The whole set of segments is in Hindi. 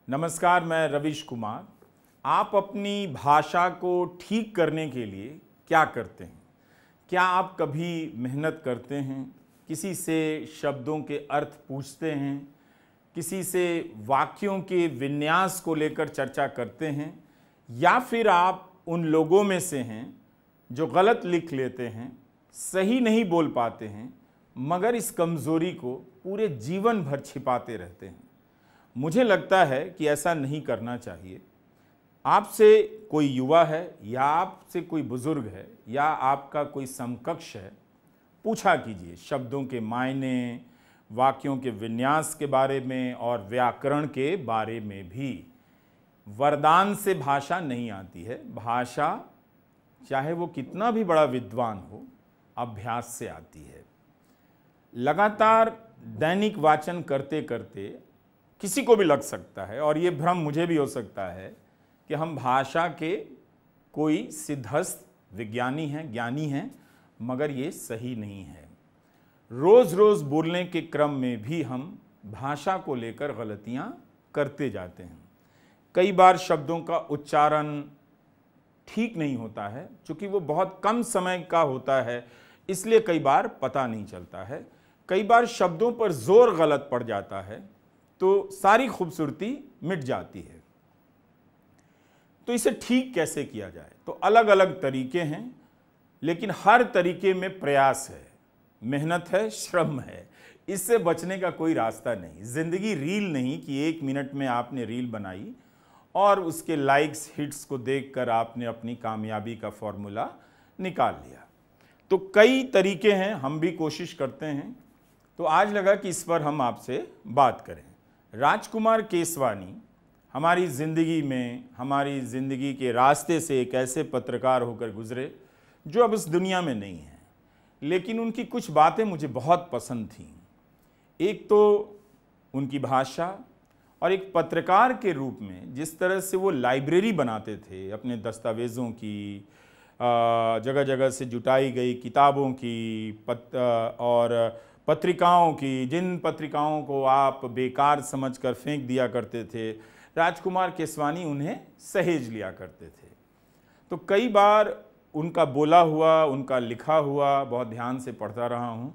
नमस्कार, मैं रवीश कुमार। आप अपनी भाषा को ठीक करने के लिए क्या करते हैं? क्या आप कभी मेहनत करते हैं? किसी से शब्दों के अर्थ पूछते हैं? किसी से वाक्यों के विन्यास को लेकर चर्चा करते हैं? या फिर आप उन लोगों में से हैं जो गलत लिख लेते हैं, सही नहीं बोल पाते हैं, मगर इस कमज़ोरी को पूरे जीवन भर छिपाते रहते हैं? मुझे लगता है कि ऐसा नहीं करना चाहिए। आपसे कोई युवा है या आपसे कोई बुजुर्ग है या आपका कोई समकक्ष है, पूछा कीजिए शब्दों के मायने, वाक्यों के विन्यास के बारे में और व्याकरण के बारे में भी। वरदान से भाषा नहीं आती है। भाषा चाहे वो कितना भी बड़ा विद्वान हो, अभ्यास से आती है। लगातार दैनिक वाचन करते करते किसी को भी लग सकता है, और ये भ्रम मुझे भी हो सकता है, कि हम भाषा के कोई सिद्धस्थ विज्ञानी हैं, ज्ञानी हैं, मगर ये सही नहीं है। रोज़ रोज़ बोलने के क्रम में भी हम भाषा को लेकर गलतियां करते जाते हैं। कई बार शब्दों का उच्चारण ठीक नहीं होता है, क्योंकि वो बहुत कम समय का होता है, इसलिए कई बार पता नहीं चलता है। कई बार शब्दों पर जोर गलत पड़ जाता है तो सारी खूबसूरती मिट जाती है। तो इसे ठीक कैसे किया जाए? तो अलग अलग तरीके हैं, लेकिन हर तरीके में प्रयास है, मेहनत है, श्रम है। इससे बचने का कोई रास्ता नहीं। जिंदगी रील नहीं कि 1 मिनट में आपने रील बनाई और उसके लाइक्स हिट्स को देखकर आपने अपनी कामयाबी का फॉर्मूला निकाल लिया। तो कई तरीके हैं, हम भी कोशिश करते हैं। तो आज लगा कि इस पर हम आपसे बात करें। राजकुमार केसवानी हमारी ज़िंदगी में, हमारी ज़िंदगी के रास्ते से एक ऐसे पत्रकार होकर गुजरे जो अब इस दुनिया में नहीं है, लेकिन उनकी कुछ बातें मुझे बहुत पसंद थीं। एक तो उनकी भाषा, और एक पत्रकार के रूप में जिस तरह से वो लाइब्रेरी बनाते थे अपने दस्तावेज़ों की, जगह जगह से जुटाई गई किताबों की और पत्रिकाओं की, जिन पत्रिकाओं को आप बेकार समझकर फेंक दिया करते थे, राजकुमार केसवानी उन्हें सहेज लिया करते थे। तो कई बार उनका बोला हुआ, उनका लिखा हुआ बहुत ध्यान से पढ़ता रहा हूँ,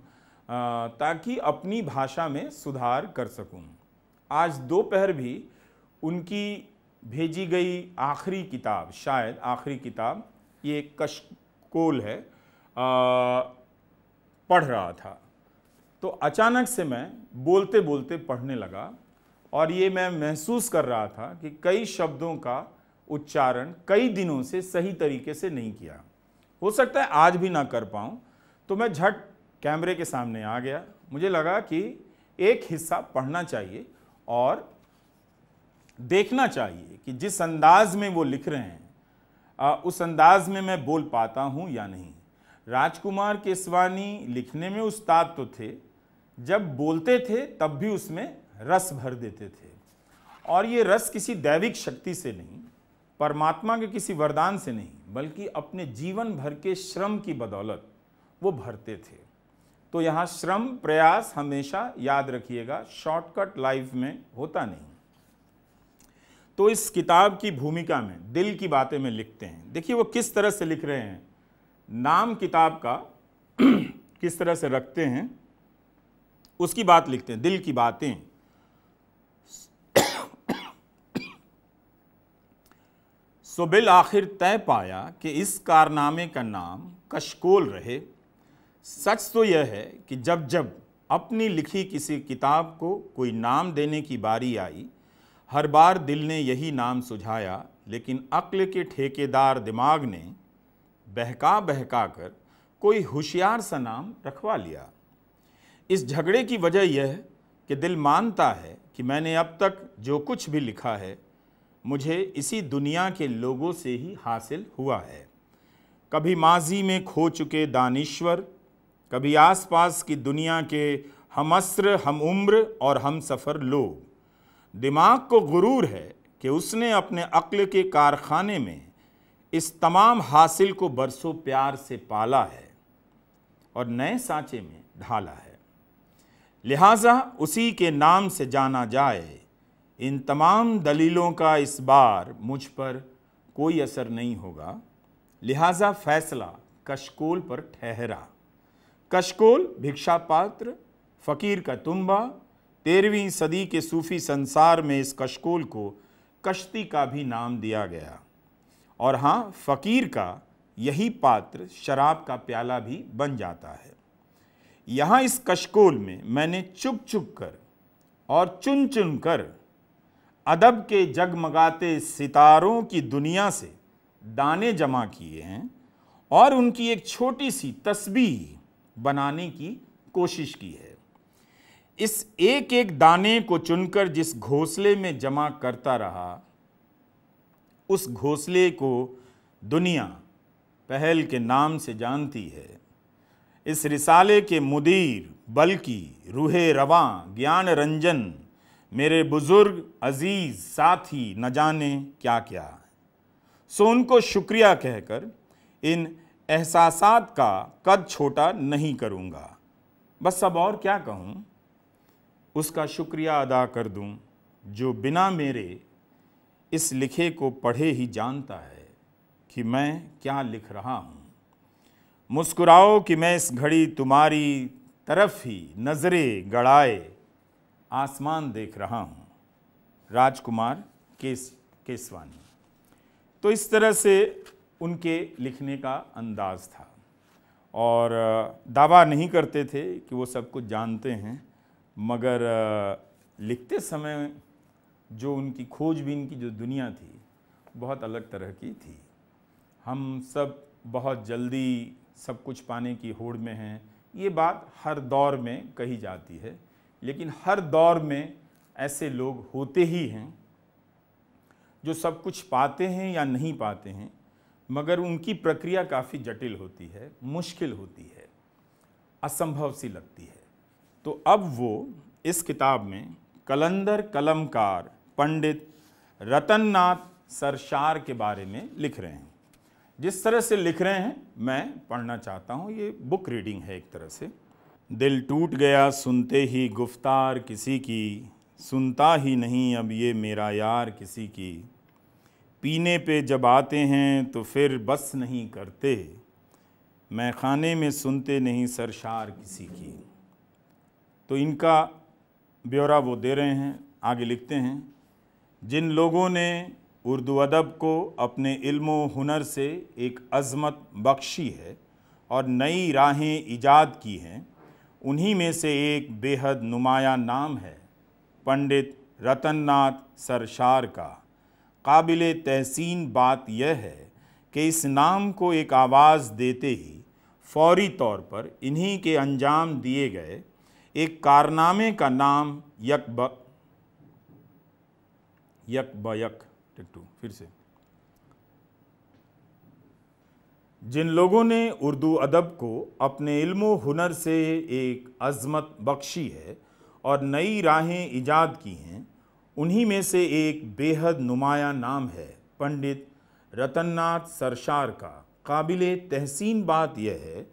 ताकि अपनी भाषा में सुधार कर सकूँ। आज दोपहर भी उनकी भेजी गई आखिरी किताब, शायद आखिरी किताब, ये कशकोल है, पढ़ रहा था। तो अचानक से मैं बोलते बोलते पढ़ने लगा, और ये मैं महसूस कर रहा था कि कई शब्दों का उच्चारण कई दिनों से सही तरीके से नहीं किया। हो सकता है आज भी ना कर पाऊँ। तो मैं झट कैमरे के सामने आ गया। मुझे लगा कि एक हिस्सा पढ़ना चाहिए और देखना चाहिए कि जिस अंदाज में वो लिख रहे हैं उस अंदाज में मैं बोल पाता हूँ या नहीं। राजकुमार केसवानी लिखने में उस्ताद तो थे, जब बोलते थे तब भी उसमें रस भर देते थे, और ये रस किसी दैविक शक्ति से नहीं, परमात्मा के किसी वरदान से नहीं, बल्कि अपने जीवन भर के श्रम की बदौलत वो भरते थे। तो यहाँ श्रम, प्रयास हमेशा याद रखिएगा, शॉर्टकट लाइफ में होता नहीं। तो इस किताब की भूमिका में दिल की बातें में लिखते हैं। देखिए वो किस तरह से लिख रहे हैं, नाम किताब का किस तरह से रखते हैं, उसकी बात लिखते हैं, दिल की बातें। सो बिल आखिर तय पाया कि इस कारनामे का नाम कशकोल रहे। सच तो यह है कि जब जब अपनी लिखी किसी किताब को कोई नाम देने की बारी आई, हर बार दिल ने यही नाम सुझाया, लेकिन अक्ल के ठेकेदार दिमाग ने बहका बहका कर कोई होशियार सा नाम रखवा लिया। इस झगड़े की वजह यह कि दिल मानता है कि मैंने अब तक जो कुछ भी लिखा है मुझे इसी दुनिया के लोगों से ही हासिल हुआ है। कभी माजी में खो चुके दानिश्वर, कभी आसपास की दुनिया के हम अस्र, हम उम्र और हम सफ़र लोग। दिमाग को गुरूर है कि उसने अपने अक्ल के कारखाने में इस तमाम हासिल को बरसों प्यार से पाला है और नए सांचे में ढाला है। लिहाजा उसी के नाम से जाना जाए, इन तमाम दलीलों का इस बार मुझ पर कोई असर नहीं होगा, लिहाजा फैसला कशकोल पर ठहरा। कशकोल भिक्षा पात्र, फ़कीर का तुम्बा। 13वीं सदी के सूफी संसार में इस कशकोल को कश्ती का भी नाम दिया गया। और हाँ, फ़कीर का यही पात्र शराब का प्याला भी बन जाता है। यहाँ इस कशकोल में मैंने चुप चुप कर और चुन चुन कर अदब के जगमगाते सितारों की दुनिया से दाने जमा किए हैं और उनकी एक छोटी सी तस्बीह बनाने की कोशिश की है। इस एक एक दाने को चुनकर जिस घोंसले में जमा करता रहा, उस घोंसले को दुनिया पहल के नाम से जानती है। इस रिसाले के मुदीर बल्कि रूहे रवां ज्ञान रंजन मेरे बुजुर्ग अजीज साथी न जाने क्या क्या। सो उनको शुक्रिया कहकर इन एहसासात का कद छोटा नहीं करूँगा। बस अब और क्या कहूँ, उसका शुक्रिया अदा कर दूँ जो बिना मेरे इस लिखे को पढ़े ही जानता है कि मैं क्या लिख रहा हूँ। मुस्कुराओ कि मैं इस घड़ी तुम्हारी तरफ ही नज़रें गड़ाए आसमान देख रहा हूँ। राजकुमार केसवानी। तो इस तरह से उनके लिखने का अंदाज़ था और दावा नहीं करते थे कि वो सब कुछ जानते हैं, मगर लिखते समय जो उनकी खोजबीन की जो दुनिया थी बहुत अलग तरह की थी। हम सब बहुत जल्दी सब कुछ पाने की होड़ में हैं, ये बात हर दौर में कही जाती है, लेकिन हर दौर में ऐसे लोग होते ही हैं जो सब कुछ पाते हैं या नहीं पाते हैं, मगर उनकी प्रक्रिया काफ़ी जटिल होती है, मुश्किल होती है, असंभव सी लगती है। तो अब वो इस किताब में कलंदर कलमकार पंडित रतननाथ सरशार के बारे में लिख रहे हैं। जिस तरह से लिख रहे हैं मैं पढ़ना चाहता हूँ। ये बुक रीडिंग है एक तरह से। दिल टूट गया सुनते ही गुफ्तार किसी की, सुनता ही नहीं अब ये मेरा यार किसी की। पीने पे जब आते हैं तो फिर बस नहीं करते, मैं खाने में सुनते नहीं सरशार किसी की। तो इनका ब्यौरा वो दे रहे हैं। आगे लिखते हैं, जिन लोगों ने उर्दू अदब को अपने इल्म व हुनर से एक अज़मत बख्शी है और नई राहें ईजाद की हैं, उन्हीं में से एक बेहद नुमायां नाम है पंडित रतननाथ सरशार का। काबिल तहसीन बात यह है कि इस नाम को एक आवाज़ देते ही फौरी तौर पर इन्हीं के अंजाम दिए गए एक कारनामे का नाम फिर से जिन लोगों ने उर्दू अदब को अपने इल्म हुनर से एक अज़मत बख्शी है और नई राहें ईजाद की हैं, उन्हीं में से एक बेहद नुमायां नाम है पंडित रतननाथ सरशार का। काबिल तहसीन बात यह है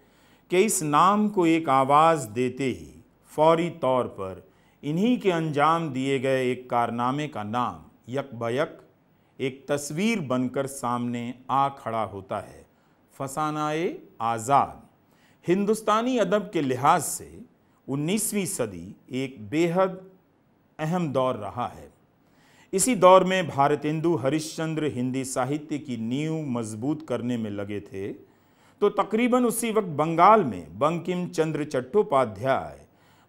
कि इस नाम को एक आवाज़ देते ही फौरी तौर पर इन्हीं के अंजाम दिए गए एक कारनामे का नाम यकबयक एक तस्वीर बनकर सामने आ खड़ा होता है। फसानाए आज़ाद। हिंदुस्तानी अदब के लिहाज से 19वीं सदी एक बेहद अहम दौर रहा है। इसी दौर में भारतेंदु हरिश्चंद्र हिंदी साहित्य की नींव मजबूत करने में लगे थे, तो तकरीबन उसी वक्त बंगाल में बंकिम चंद्र चट्टोपाध्याय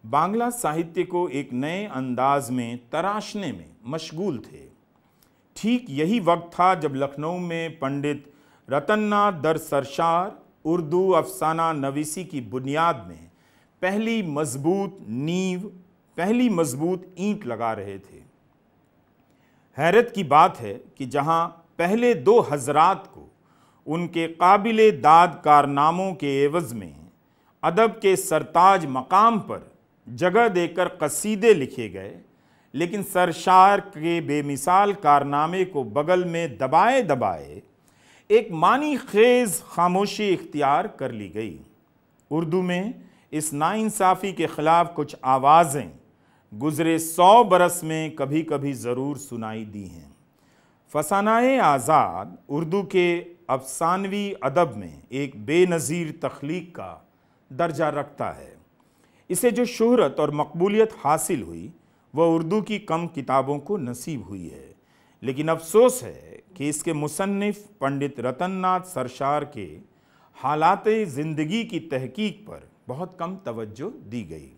बांग्ला साहित्य को एक नए अंदाज में तराशने में मशगूल थे। ठीक यही वक्त था जब लखनऊ में पंडित रतननाथ दर सरशार उर्दू अफसाना नवीसी की बुनियाद में पहली मजबूत ईंट लगा रहे थे। हैरत की बात है कि जहां पहले दो हजरात को उनके काबिले दाद कारनामों के एवज में अदब के सरताज मकाम पर जगह देकर कसीदे लिखे गए, लेकिन सरशार के बेमिसाल कारनामे को बगल में दबाए दबाए एक मानी खेज खामोशी इख्तियार कर ली गई। उर्दू में इस नाइंसाफ़ी के ख़िलाफ़ कुछ आवाज़ें गुजरे 100 बरस में कभी कभी ज़रूर सुनाई दी हैं। फसानाए आज़ाद उर्दू के अफसानवी अदब में एक बेनज़ीर तख्लीक का दर्जा रखता है। इसे जो शोहरत और मकबूलियत हासिल हुई वह उर्दू की कम किताबों को नसीब हुई है, लेकिन अफसोस है कि इसके मुसन्निफ पंडित रतननाथ सरशार के हालात ज़िंदगी की तहकीक पर बहुत कम तवज्जो दी गई,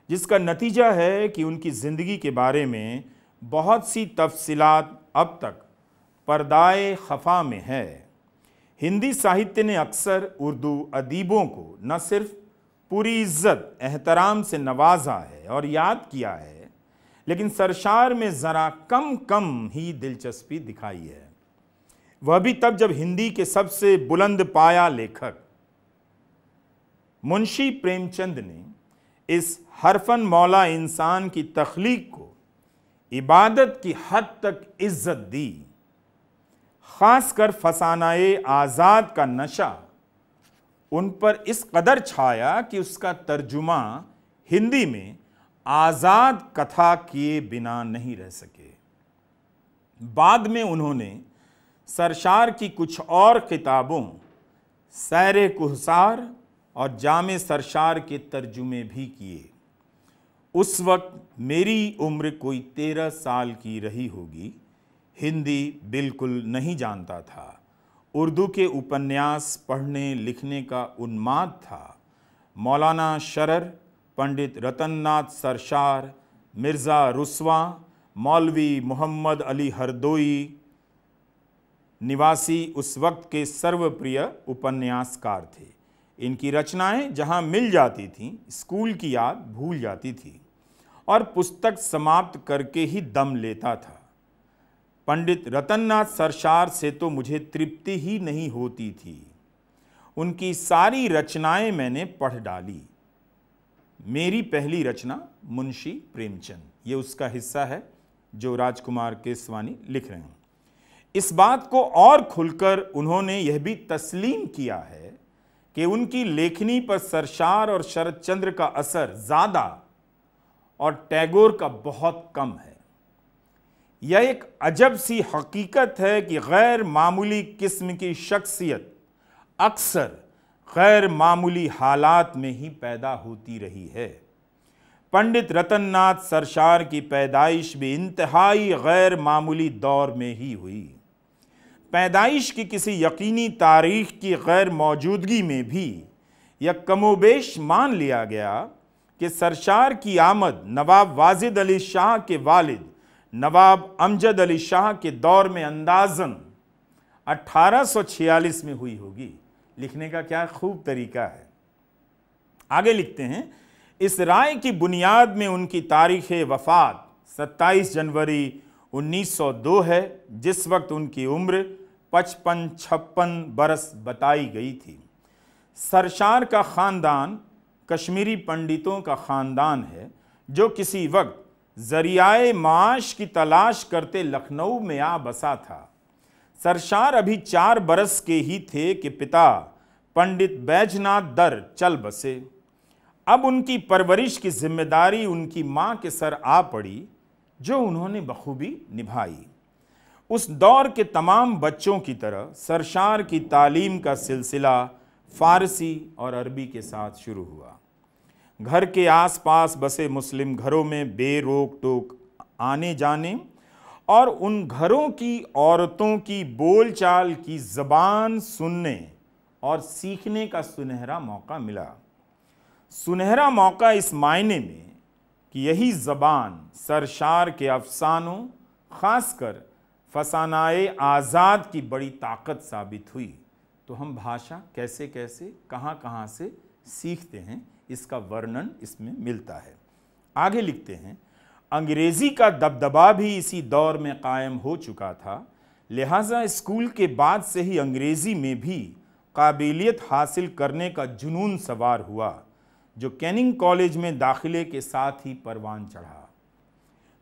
जिसका नतीजा है कि उनकी ज़िंदगी के बारे में बहुत सी तफसीलात अब तक पर्दाए खफा में है। हिंदी साहित्य ने अक्सर उर्दू अदीबों को न सिर्फ पूरी इज्जत एहतराम से नवाजा है और याद किया है, लेकिन सरशार में ज़रा कम ही दिलचस्पी दिखाई है। वह भी तब जब हिंदी के सबसे बुलंद पाया लेखक मुंशी प्रेमचंद ने इस हरफन मौला इंसान की तख्लीक को इबादत की हद तक इज्जत दी। खासकर फसानाए आज़ाद का नशा उन पर इस कदर छाया कि उसका तर्जुमा हिंदी में आज़ाद कथा किए बिना नहीं रह सके। बाद में उन्होंने सरशार की कुछ और किताबों सैर कुहसार और जामे सरशार के तर्जुमे भी किए। उस वक्त मेरी उम्र कोई 13 साल की रही होगी। हिंदी बिल्कुल नहीं जानता था। उर्दू के उपन्यास पढ़ने लिखने का उन्माद था। मौलाना शरर, पंडित रतननाथ सरशार, मिर्ज़ा रुस्वा, मौलवी मोहम्मद अली हरदोई निवासी उस वक्त के सर्वप्रिय उपन्यासकार थे। इनकी रचनाएं जहां मिल जाती थीं, स्कूल की याद भूल जाती थी और पुस्तक समाप्त करके ही दम लेता था। पंडित रतननाथ सरशार से तो मुझे तृप्ति ही नहीं होती थी। उनकी सारी रचनाएं मैंने पढ़ डाली। मेरी पहली रचना मुंशी प्रेमचंद, ये उसका हिस्सा है जो राजकुमार केसवानी लिख रहे हैं। इस बात को और खुलकर उन्होंने यह भी तस्लीम किया है कि उनकी लेखनी पर सरशार और शरदचंद्र का असर ज़्यादा और टैगोर का बहुत कम है। यह एक अजब सी हकीकत है कि गैर मामूली किस्म की शख्सियत अक्सर गैर मामूली हालात में ही पैदा होती रही है। पंडित रतननाथ सरशार की पैदाइश भी इंतहाई गैर मामूली दौर में ही हुई। पैदाइश की किसी यकीनी तारीख की गैर मौजूदगी में भी यह कमोबेश मान लिया गया कि सरशार की आमद नवाब वाजिद अली शाह के वालिद नवाब अमजद अली शाह के दौर में अंदाज़न 1846 में हुई होगी। लिखने का क्या खूब तरीका है। आगे लिखते हैं, इस राय की बुनियाद में उनकी तारीख़ वफ़ात 27 जनवरी 1902 है, जिस वक्त उनकी उम्र 55-56 बरस बताई गई थी। सरशार का ख़ानदान कश्मीरी पंडितों का ख़ानदान है जो किसी वक्त ज़रियाए माश की तलाश करते लखनऊ में आ बसा था। सरशार अभी 4 बरस के ही थे कि पिता पंडित बैजनाथ दर चल बसे। अब उनकी परवरिश की जिम्मेदारी उनकी माँ के सर आ पड़ी, जो उन्होंने बखूबी निभाई। उस दौर के तमाम बच्चों की तरह सरशार की तालीम का सिलसिला फ़ारसी और अरबी के साथ शुरू हुआ। घर के आसपास बसे मुस्लिम घरों में बेरोक टोक आने जाने और उन घरों की औरतों की बोलचाल की ज़बान सुनने और सीखने का सुनहरा मौका मिला। सुनहरा मौका इस मायने में कि यही ज़बान सरशार के अफसानों, ख़ासकर फसानाए आज़ाद की बड़ी ताकत साबित हुई। तो हम भाषा कैसे कैसे कहाँ से सीखते हैं, इसका वर्णन इसमें मिलता है। आगे लिखते हैं, अंग्रेज़ी का दबदबा भी इसी दौर में कायम हो चुका था, लिहाजा स्कूल के बाद से ही अंग्रेज़ी में भी काबिलियत हासिल करने का जुनून सवार हुआ, जो कैनिंग कॉलेज में दाखिले के साथ ही परवान चढ़ा।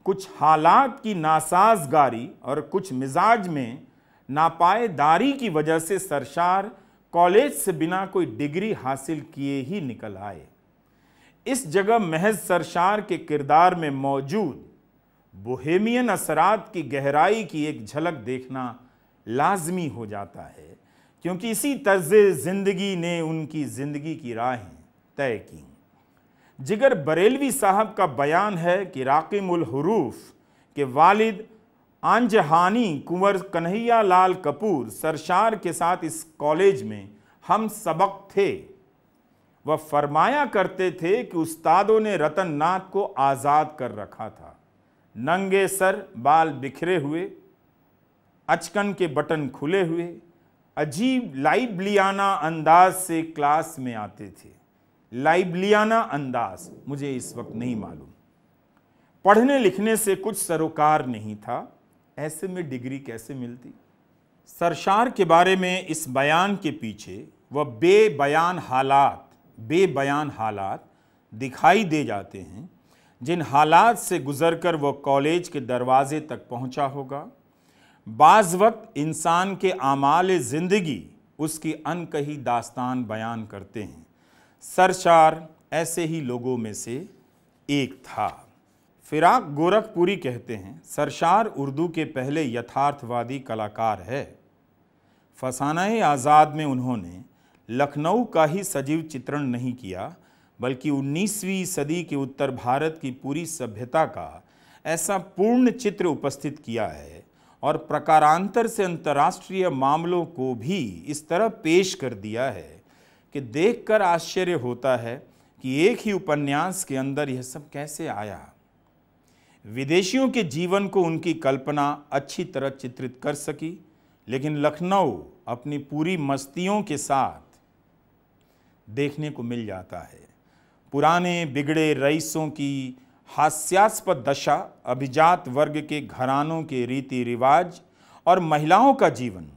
कुछ हालात की नासाजगारी और कुछ मिजाज में नापायदारी की वजह से सरशार कॉलेज से बिना कोई डिग्री हासिल किए ही निकल आए। इस जगह महज सरशार के किरदार में मौजूद बोहेमियन असरात की गहराई की एक झलक देखना लाजमी हो जाता है, क्योंकि इसी तर्ज़ ज़िंदगी ने उनकी ज़िंदगी की राहें तय की। जिगर बरेलवी साहब का बयान है कि राकिमुल हुरूफ के वालिद आंजहानी कुंवर कन्हैया लाल कपूर सरशार के साथ इस कॉलेज में हम सबक थे। वह फरमाया करते थे कि उस्तादों ने रतन नाथ को आज़ाद कर रखा था। नंगे सर, बाल बिखरे हुए, अचकन के बटन खुले हुए, अजीब लाइब्लियाना अंदाज से क्लास में आते थे। लाइब्लियाना अंदाज मुझे इस वक्त नहीं मालूम। पढ़ने लिखने से कुछ सरोकार नहीं था, ऐसे में डिग्री कैसे मिलती? सरशार के बारे में इस बयान के पीछे वह बेबयान हालात दिखाई दे जाते हैं, जिन हालात से गुजरकर वह कॉलेज के दरवाजे तक पहुंचा होगा। बाज़ वक्त इंसान के आमाल ज़िंदगी उसकी अनकही दास्तान बयान करते हैं। सरशार ऐसे ही लोगों में से एक था। फिराक गोरखपुरी कहते हैं, सरशार उर्दू के पहले यथार्थवादी कलाकार है। फसाना-ए आज़ाद में उन्होंने लखनऊ का ही सजीव चित्रण नहीं किया, बल्कि 19वीं सदी के उत्तर भारत की पूरी सभ्यता का ऐसा पूर्ण चित्र उपस्थित किया है और प्रकारांतर से अंतर्राष्ट्रीय मामलों को भी इस तरह पेश कर दिया है कि देखकर आश्चर्य होता है कि एक ही उपन्यास के अंदर यह सब कैसे आया। विदेशियों के जीवन को उनकी कल्पना अच्छी तरह चित्रित कर सकी, लेकिन लखनऊ अपनी पूरी मस्तियों के साथ देखने को मिल जाता है। पुराने बिगड़े रईसों की हास्यास्पद दशा, अभिजात वर्ग के घरानों के रीति रिवाज और महिलाओं का जीवन,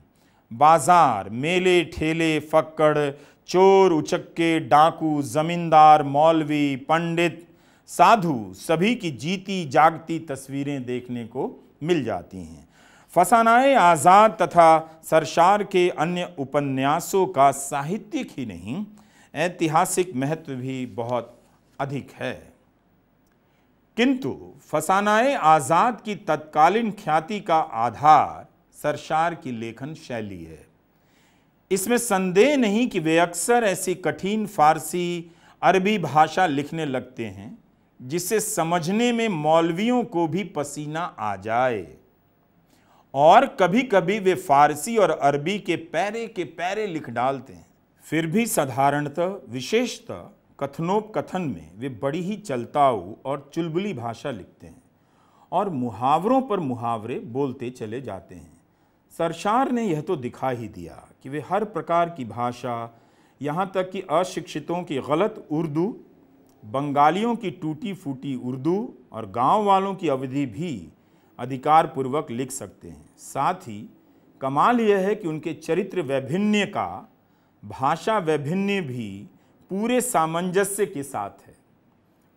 बाजार, मेले ठेले, फक्कड़, चोर उचक्के, डाकू, जमींदार, मौलवी, पंडित, साधु, सभी की जीती जागती तस्वीरें देखने को मिल जाती हैं। फसाना-ए आज़ाद तथा सरशार के अन्य उपन्यासों का साहित्यिक ही नहीं, ऐतिहासिक महत्व भी बहुत अधिक है। किंतु फसाना-ए आज़ाद की तत्कालीन ख्याति का आधार सरशार की लेखन शैली है। इसमें संदेह नहीं कि वे अक्सर ऐसी कठिन फारसी, अरबी भाषा लिखने लगते हैं जिसे समझने में मौलवियों को भी पसीना आ जाए, और कभी कभी वे फारसी और अरबी के पैरे लिख डालते हैं। फिर भी साधारणतः, विशेषतः कथनोपकथन में वे बड़ी ही चलताऊ और चुलबुली भाषा लिखते हैं और मुहावरों पर मुहावरे बोलते चले जाते हैं। सरशार ने यह तो दिखा ही दिया कि वे हर प्रकार की भाषा, यहाँ तक कि अशिक्षितों की गलत उर्दू, बंगालियों की टूटी फूटी उर्दू और गांव वालों की अवधि भी अधिकार पूर्वक लिख सकते हैं। साथ ही कमाल यह है कि उनके चरित्र वैभिन्य का भाषा वैभिन्य भी पूरे सामंजस्य के साथ है।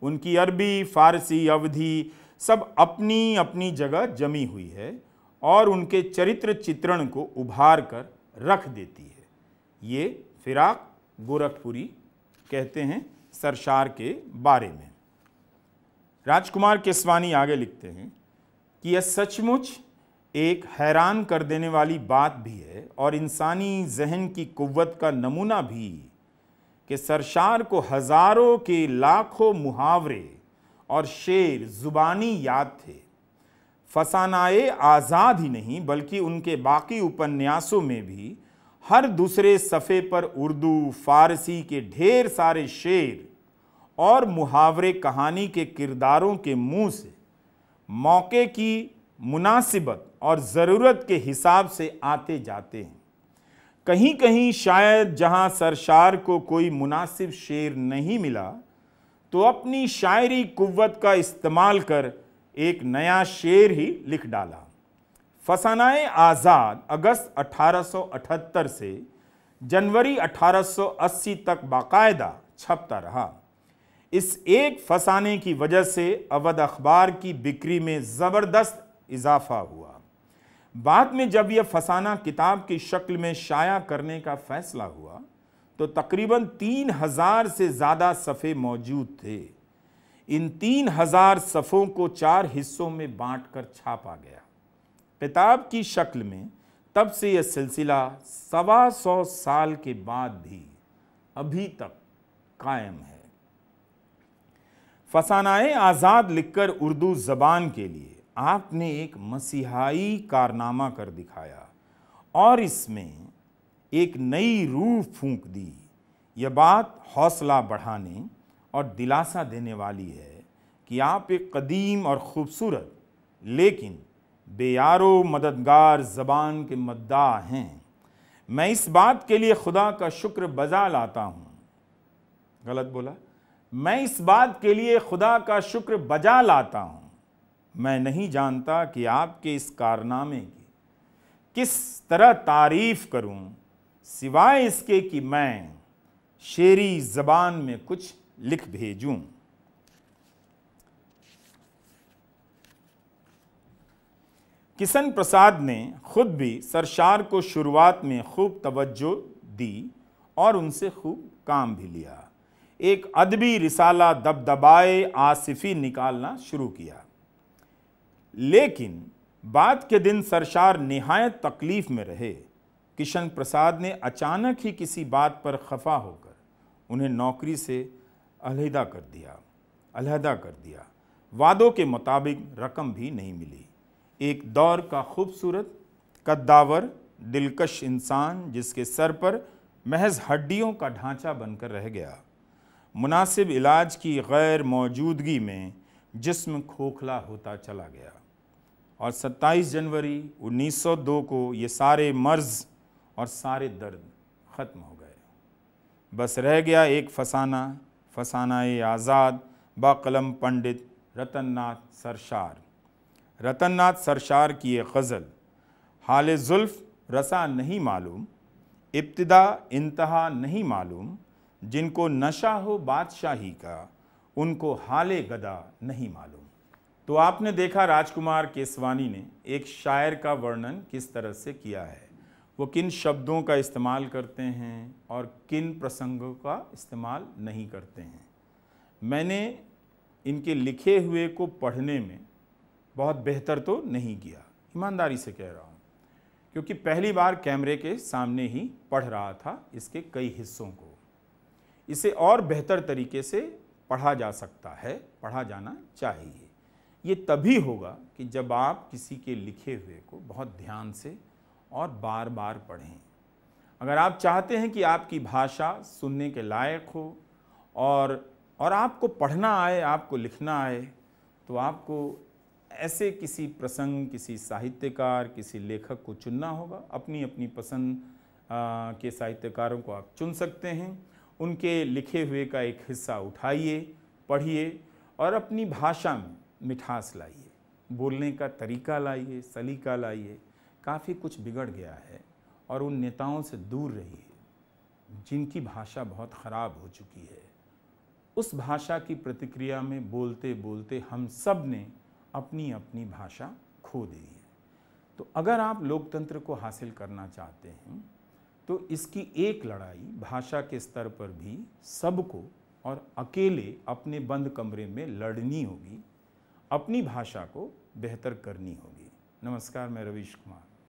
उनकी अरबी, फारसी, अवधी सब अपनी अपनी जगह जमी हुई है और उनके चरित्र चित्रण को उभार कर रख देती है। ये फिराक गोरखपुरी कहते हैं सरशार के बारे में। राजकुमार केसवानी आगे लिखते हैं कि यह सचमुच एक हैरान कर देने वाली बात भी है और इंसानी जहन की कुव्वत का नमूना भी कि सरशार को हजारों के लाखों मुहावरे और शेर जुबानी याद थे। फसाना-ए आज़ाद ही नहीं बल्कि उनके बाकी उपन्यासों में भी हर दूसरे सफ़े पर उर्दू, फारसी के ढेर सारे शेर और मुहावरे कहानी के किरदारों के मुंह से मौके की मुनासिबत और ज़रूरत के हिसाब से आते जाते हैं। कहीं कहीं शायद जहां सरशार को कोई मुनासिब शेर नहीं मिला तो अपनी शायरी कुव्वत का इस्तेमाल कर एक नया शेर ही लिख डाला। फसाना-ए आज़ाद अगस्त 1878 से जनवरी 1880 तक बाकायदा छपता रहा। इस एक फसाने की वजह से अवध अखबार की बिक्री में ज़बरदस्त इजाफा हुआ। बाद में जब यह फसाना किताब की शक्ल में शाया करने का फैसला हुआ तो तकरीबन 3000 से ज़्यादा सफ़े मौजूद थे। इन 3000 सफ़ों को 4 हिस्सों में बांटकर छापा गया। किताब की शक्ल में तब से यह सिलसिला 125 साल के बाद भी अभी तक कायम है। फसानाए आज़ाद लिखकर उर्दू ज़बान के लिए आपने एक मसीहाई कारनामा कर दिखाया और इसमें एक नई रूह फूंक दी। यह बात हौसला बढ़ाने और दिलासा देने वाली है कि आप एक कदीम और ख़ूबसूरत लेकिन बेयारो मददगार ज़बान के मद्दाह हैं। मैं इस बात के लिए खुदा का शुक्र बजा लाता हूँ, गलत बोला, मैं इस बात के लिए खुदा का शुक्र बजा लाता हूँ। मैं नहीं जानता कि आपके इस कारनामे की किस तरह तारीफ़ करूँ, सिवाय इसके कि मैं शेरी ज़बान में कुछ लिख भेजूँ। किशन प्रसाद ने खुद भी सरशार को शुरुआत में खूब तवज्जो दी और उनसे खूब काम भी लिया। एक अदबी रिसाला दबदबाए आसिफी निकालना शुरू किया, लेकिन बाद के दिन सरशार निहायत तकलीफ़ में रहे। किशन प्रसाद ने अचानक ही किसी बात पर खफा होकर उन्हें नौकरी से अलहदा कर दिया। वादों के मुताबिक रकम भी नहीं मिली। एक दौर का खूबसूरत, कद्दावर, दिलकश इंसान जिसके सर पर महज हड्डियों का ढांचा बनकर रह गया। मुनासिब इलाज की गैर मौजूदगी में जिस्म खोखला होता चला गया और 27 जनवरी 1902 को ये सारे मर्ज़ और सारे दर्द ख़त्म हो गए। बस रह गया एक फसानाए आज़ाद बाकलम पंडित रतननाथ सरशार। रतननाथ सरशार की ये गज़ल हाल ज़ुल्फ़ रसा नहीं मालूम, इब्तिदा इंतहा नहीं मालूम, जिनको नशा हो बादशाही का उनको हाले गदा नहीं मालूम। तो आपने देखा राजकुमार केसवानी ने एक शायर का वर्णन किस तरह से किया है, वो किन शब्दों का इस्तेमाल करते हैं और किन प्रसंगों का इस्तेमाल नहीं करते हैं। मैंने इनके लिखे हुए को पढ़ने में बहुत बेहतर तो नहीं किया, ईमानदारी से कह रहा हूँ, क्योंकि पहली बार कैमरे के सामने ही पढ़ रहा था इसके कई हिस्सों को। इसे और बेहतर तरीके से पढ़ा जा सकता है, पढ़ा जाना चाहिए। ये तभी होगा कि जब आप किसी के लिखे हुए को बहुत ध्यान से और बार बार पढ़ें। अगर आप चाहते हैं कि आपकी भाषा सुनने के लायक हो और आपको पढ़ना आए, आपको लिखना आए, तो आपको ऐसे किसी प्रसंग, किसी साहित्यकार, किसी लेखक को चुनना होगा। अपनी अपनी पसंद के साहित्यकारों को आप चुन सकते हैं। उनके लिखे हुए का एक हिस्सा उठाइए, पढ़िए और अपनी भाषा में मिठास लाइए, बोलने का तरीका लाइए, सलीका लाइए। काफ़ी कुछ बिगड़ गया है और उन नेताओं से दूर रहिए जिनकी भाषा बहुत ख़राब हो चुकी है। उस भाषा की प्रतिक्रिया में बोलते बोलते हम सब ने अपनी अपनी भाषा खो दी है। तो अगर आप लोकतंत्र को हासिल करना चाहते हैं तो इसकी एक लड़ाई भाषा के स्तर पर भी सबको और अकेले अपने बंद कमरे में लड़नी होगी, अपनी भाषा को बेहतर करनी होगी। नमस्कार, मैं रवीश कुमार।